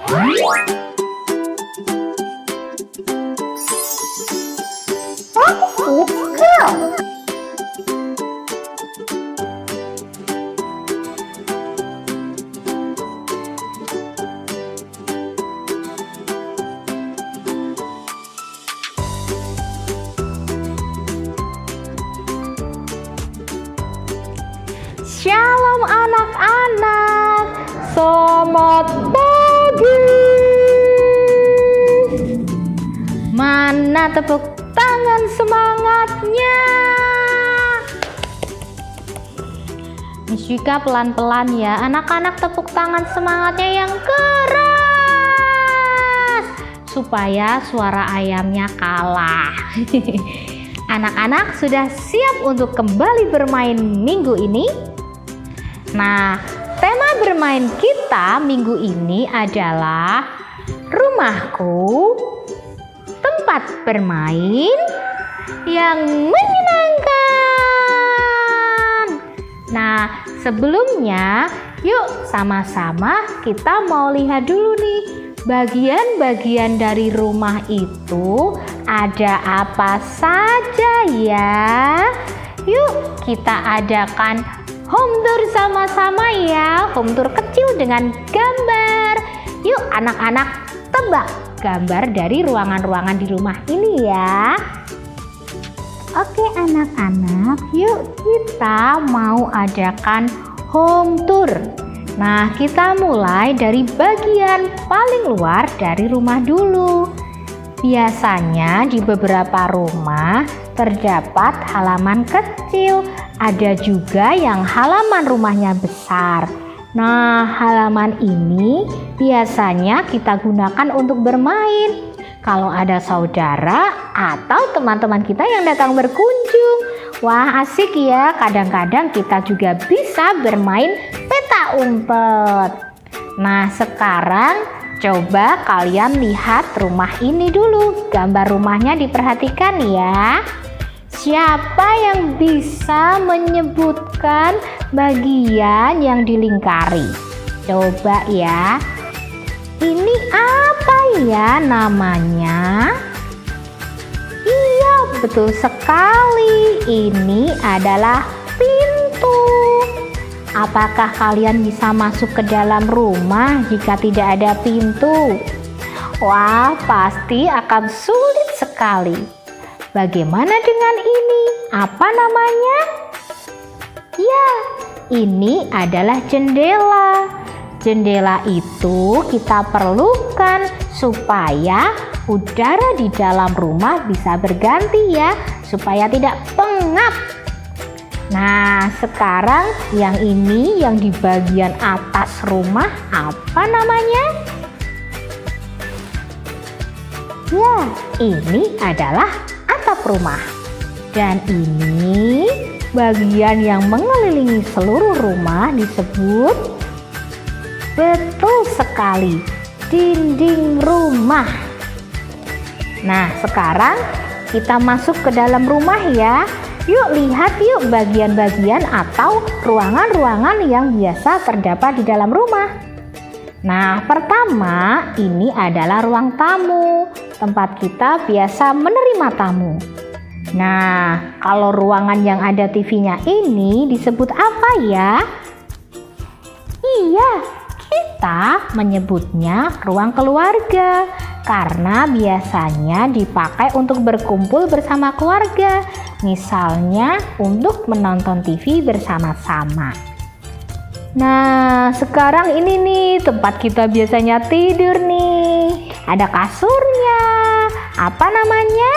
Aku suka. Shalom anak-anak, selamat pagi. Mana tepuk tangan semangatnya? Miss Wika pelan-pelan ya, anak-anak tepuk tangan semangatnya yang keras supaya suara ayamnya kalah. Anak-anak sudah siap untuk kembali bermain minggu ini? Nah, tema bermain kita minggu ini adalah rumahku, tempat bermain yang menyenangkan. Nah, sebelumnya yuk sama-sama kita mau lihat dulu nih bagian-bagian dari rumah itu ada apa saja ya. Yuk kita adakan home tour sama-sama ya, home tour kecil dengan gambar. Yuk anak-anak tebak gambar dari ruangan-ruangan di rumah ini ya. Oke anak-anak, yuk kita mau adakan home tour. Nah, kita mulai dari bagian paling luar dari rumah dulu. Biasanya di beberapa rumah terdapat halaman kecil, ada juga yang halaman rumahnya besar. Nah, halaman ini biasanya kita gunakan untuk bermain. Kalau ada saudara atau teman-teman kita yang datang berkunjung. Wah, asik ya. Kadang-kadang kita juga bisa bermain peta umpet. Nah, sekarang coba kalian lihat rumah ini dulu. Gambar rumahnya diperhatikan ya. Siapa yang bisa menyebutkan bagian yang dilingkari? Coba ya. Ini apa ya namanya? Iya, betul sekali. Ini adalah pintu. Apakah kalian bisa masuk ke dalam rumah jika tidak ada pintu? Wah, pasti akan sulit sekali. Bagaimana dengan ini? Apa namanya? Ya, ini adalah jendela. Jendela itu kita perlukan supaya udara di dalam rumah bisa berganti ya, supaya tidak pengap. Nah, sekarang yang ini yang di bagian atas rumah apa namanya? Ya, ini adalah atap rumah. Dan ini bagian yang mengelilingi seluruh rumah disebut, betul sekali, dinding rumah. Nah, sekarang kita masuk ke dalam rumah ya. Yuk lihat yuk bagian-bagian atau ruangan-ruangan yang biasa terdapat di dalam rumah. Nah, pertama ini adalah ruang tamu, tempat kita biasa menerima tamu. Nah, kalau ruangan yang ada TV-nya ini disebut apa ya? Iya, kita menyebutnya ruang keluarga karena biasanya dipakai untuk berkumpul bersama keluarga, misalnya untuk menonton TV bersama-sama. Nah, sekarang ini nih tempat kita biasanya tidur nih. Ada kasurnya. Apa namanya?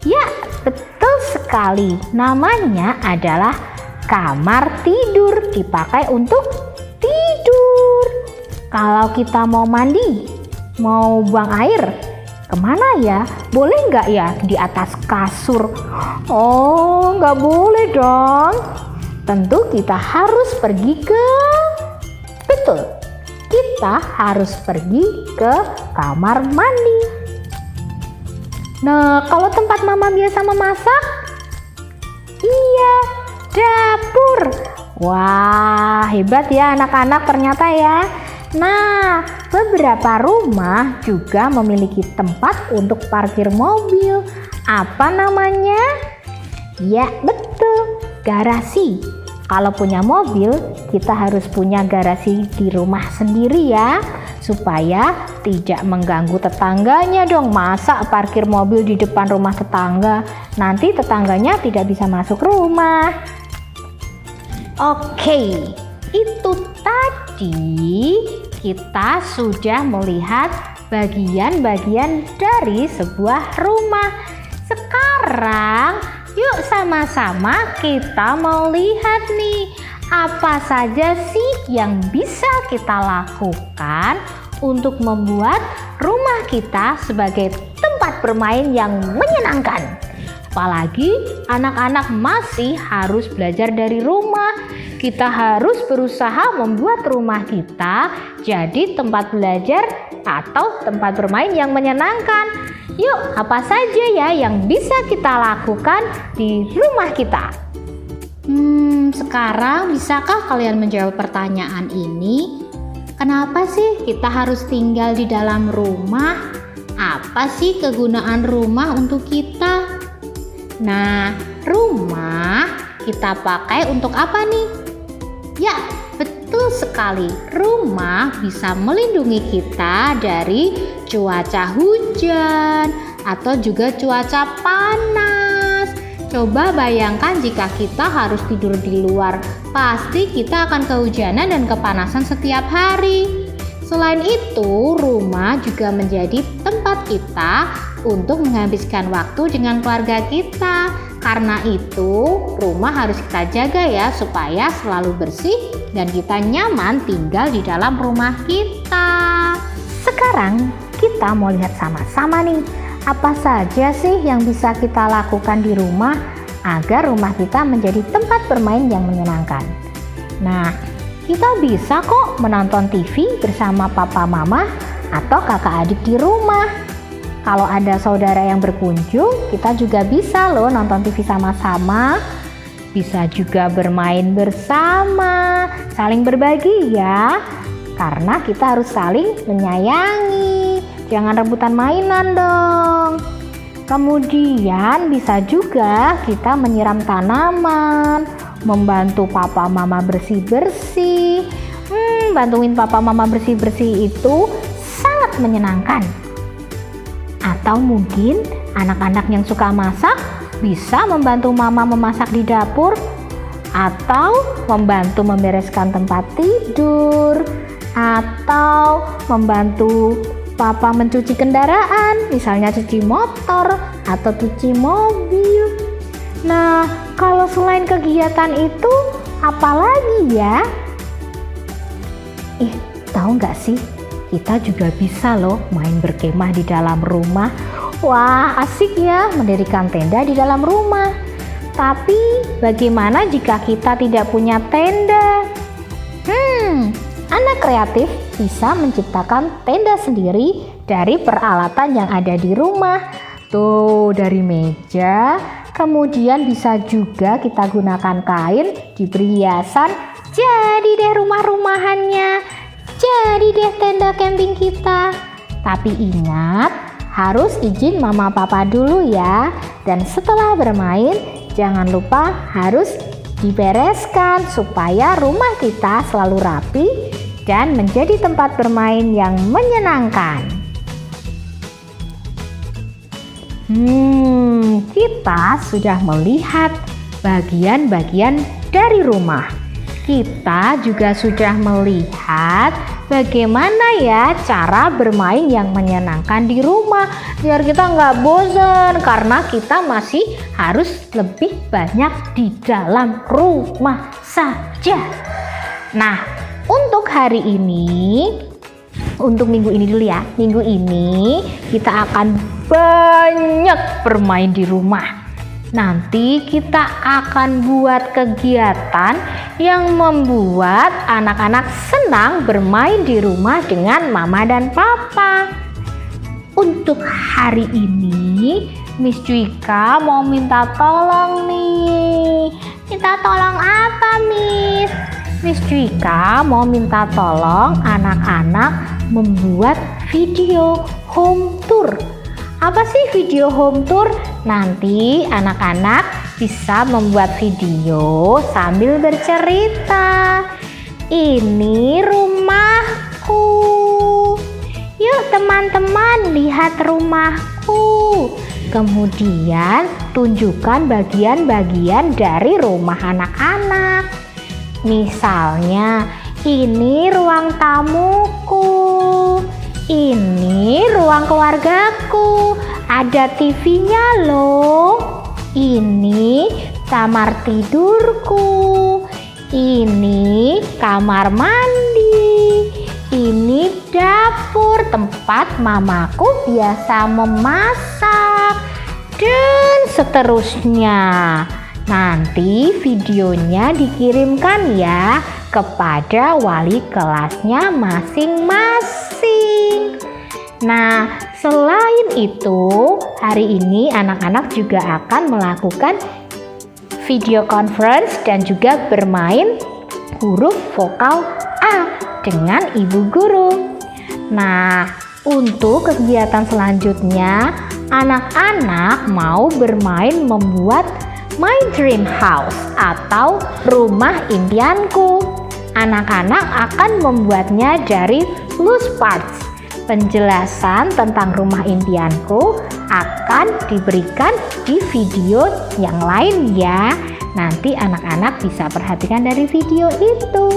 Ya, betul sekali. Namanya adalah kamar tidur, dipakai untuk tidur. Kalau kita mau mandi, mau buang air, kemana ya? Boleh nggak ya di atas kasur? Oh, nggak boleh dong. Tentu kita harus pergi ke, betul, kita harus pergi ke kamar mandi. Nah, kalau tempat mama biasa memasak, iya, dapur. Wah, hebat ya anak-anak ternyata ya. Nah, beberapa rumah juga memiliki tempat untuk parkir mobil. Apa namanya? Ya, betul, garasi. Kalau punya mobil, kita harus punya garasi di rumah sendiri ya, supaya tidak mengganggu tetangganya dong. Masa parkir mobil di depan rumah tetangga, nanti tetangganya tidak bisa masuk rumah. Oke, itu tadi kita sudah melihat bagian-bagian dari sebuah rumah. Sekarang yuk sama-sama kita mau lihat nih, apa saja sih yang bisa kita lakukan untuk membuat rumah kita sebagai tempat bermain yang menyenangkan. Apalagi anak-anak masih harus belajar dari rumah. Kita harus berusaha membuat rumah kita jadi tempat belajar atau tempat bermain yang menyenangkan. Yuk, apa saja ya yang bisa kita lakukan di rumah kita? Sekarang bisakah kalian menjawab pertanyaan ini? Kenapa sih kita harus tinggal di dalam rumah? Apa sih kegunaan rumah untuk kita? Nah, rumah kita pakai untuk apa nih? Ya, betul sekali. Rumah bisa melindungi kita dari cuaca hujan atau juga cuaca panas. Coba bayangkan jika kita harus tidur di luar, pasti kita akan kehujanan dan kepanasan setiap hari. Selain itu, rumah juga menjadi tempat kita untuk menghabiskan waktu dengan keluarga kita. Karena itu, rumah harus kita jaga ya, supaya selalu bersih dan kita nyaman tinggal di dalam rumah kita. Sekarang kita mau lihat sama-sama nih, apa saja sih yang bisa kita lakukan di rumah agar rumah kita menjadi tempat bermain yang menyenangkan. Nah, kita bisa kok menonton TV bersama papa mama atau kakak adik di rumah. Kalau ada saudara yang berkunjung, kita juga bisa loh nonton TV sama-sama. Bisa juga bermain bersama, saling berbagi ya. Karena kita harus saling menyayangi. Jangan rebutan mainan dong. Kemudian bisa juga kita menyiram tanaman, membantu papa mama bersih-bersih. Bantuin papa mama bersih-bersih itu sangat menyenangkan. Atau mungkin anak-anak yang suka masak bisa membantu mama memasak di dapur, atau membantu membereskan tempat tidur, atau membantu papa mencuci kendaraan, misalnya cuci motor atau cuci mobil. Nah, kalau selain kegiatan itu, apa lagi ya? Tahu nggak sih? Kita juga bisa loh main berkemah di dalam rumah. Wah, asik ya mendirikan tenda di dalam rumah. Tapi bagaimana jika kita tidak punya tenda? Anak kreatif bisa menciptakan tenda sendiri dari peralatan yang ada di rumah. Tuh, dari meja, kemudian bisa juga kita gunakan kain, diberi hiasan, jadi deh rumah-rumahannya. Jadi deh tenda camping kita. Tapi ingat, harus izin mama papa dulu ya. Dan setelah bermain, jangan lupa harus dibereskan supaya rumah kita selalu rapi dan menjadi tempat bermain yang menyenangkan. Kita sudah melihat bagian-bagian dari rumah. Kita juga sudah melihat bagaimana ya cara bermain yang menyenangkan di rumah, biar kita nggak bosan karena kita masih harus lebih banyak di dalam rumah saja. Nah, untuk hari ini, untuk minggu ini dulu ya, minggu ini kita akan banyak bermain di rumah. Nanti kita akan buat kegiatan yang membuat anak-anak senang bermain di rumah dengan mama dan papa. Untuk hari ini, Miss Juika mau minta tolong nih. Minta tolong apa, Miss? Miss Dwika mau minta tolong anak-anak membuat video home tour. Apa sih video home tour? Nanti anak-anak bisa membuat video sambil bercerita. Ini rumahku. Yuk teman-teman, lihat rumahku. Kemudian tunjukkan bagian-bagian dari rumah anak-anak. Misalnya, ini ruang tamuku, ini ruang keluargaku, ada TV-nya loh. Ini kamar tidurku, ini kamar mandi, ini dapur tempat mamaku biasa memasak, dan seterusnya. Nanti videonya dikirimkan ya kepada wali kelasnya masing-masing. Nah, selain itu, hari ini anak-anak juga akan melakukan video conference dan juga bermain huruf vokal A dengan ibu guru. Nah, untuk kegiatan selanjutnya, anak-anak mau bermain membuat My Dream House atau rumah impianku. Anak-anak akan membuatnya dari loose parts. Penjelasan tentang rumah impianku akan diberikan di video yang lain ya. Nanti anak-anak bisa perhatikan dari video itu.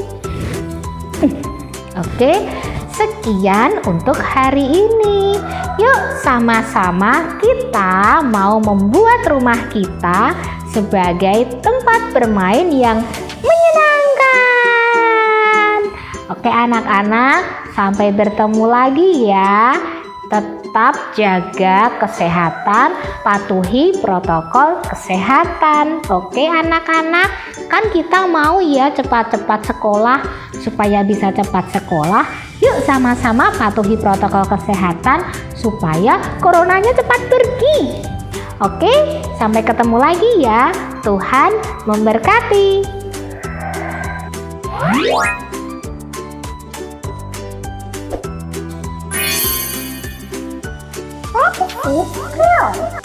Oke, sekian untuk hari ini. Yuk sama-sama kita mau membuat rumah kita sebagai tempat bermain yang menyenangkan. Oke anak-anak, sampai bertemu lagi ya. Tetap jaga kesehatan, patuhi protokol kesehatan. Oke anak-anak, kan kita mau ya cepat-cepat sekolah. Supaya bisa cepat sekolah, yuk sama-sama patuhi protokol kesehatan supaya coronanya cepat pergi. Oke, sampai ketemu lagi ya. Tuhan memberkati. Girl.